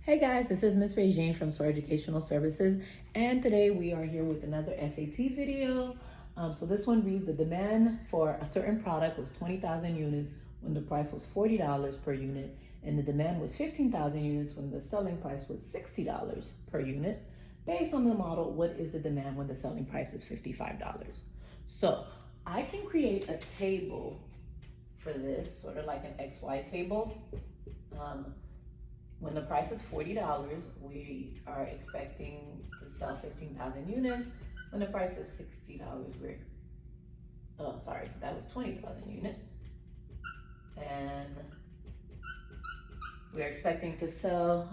Hey guys, this is Miss Regine from Soar Educational Services, and today we are here with another SAT video. So this one reads: the demand for a certain product was 20,000 units when the price was $40 per unit, and the demand was 15,000 units when the selling price was $60 per unit. Based on the model, what is the demand when the selling price is $55? So I can create a table for this, sort of like an XY table. When the price is $40, we are expecting to sell 15,000 units. When the price is $60, that was 20,000 units. And we're expecting to sell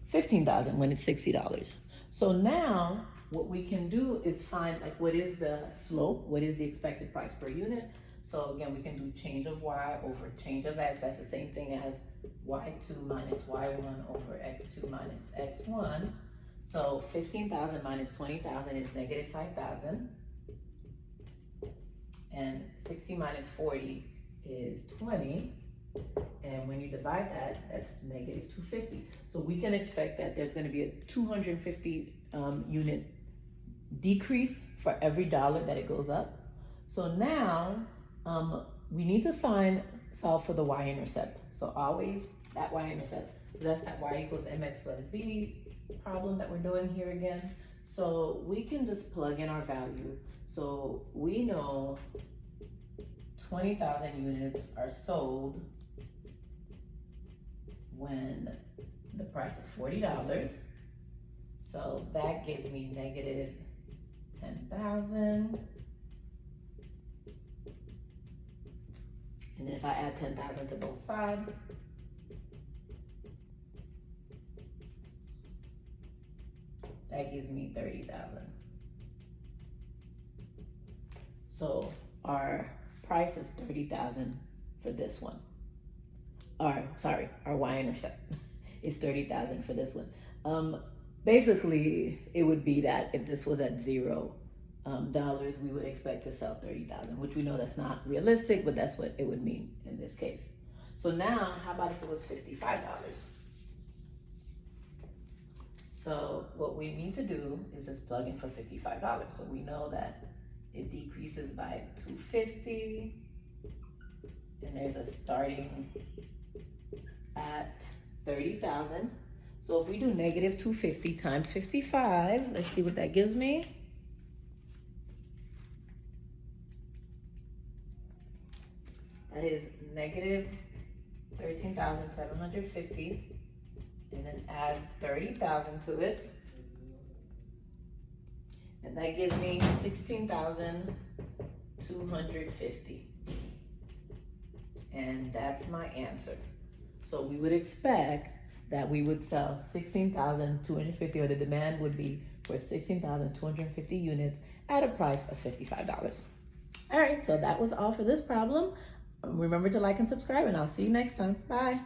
15,000 when it's $60. So now what we can do is find, like, what is the slope? What is the expected price per unit? So again, we can do change of y over change of x. That's the same thing as y2 minus y1 over x2 minus x1. So 15,000 minus 20,000 is negative 5,000. And 60 minus 40 is 20. And when you divide that, that's negative 250. So we can expect that there's going to be a 250 unit decrease for every dollar that it goes up. So now we need to solve for the y-intercept. So always that y-intercept. So that's that y equals mx plus b problem that we're doing here again. So we can just plug in our value. So we know 20,000 units are sold when the price is $40. So that gives me negative 10,000. And then if I add 10,000 to both sides, that gives me 30,000. So our price is 30,000 for this one. Our y-intercept is 30,000 for this one. Basically, it would be that if this was at $0, we would expect to sell 30,000, which we know that's not realistic, but that's what it would mean in this case. So now, how about if it was $55? So what we need to do is just plug in for $55. So we know that it decreases by 250, and there's a starting at 30,000. So if we do negative 250 times 55, let's see what that gives me. That is negative 13,750, and then add 30,000 to it. And that gives me 16,250. And that's my answer. So we would expect that we would sell 16,250, or the demand would be for 16,250 units at a price of $55. All right, so that was all for this problem. Remember to like and subscribe, and I'll see you next time. Bye.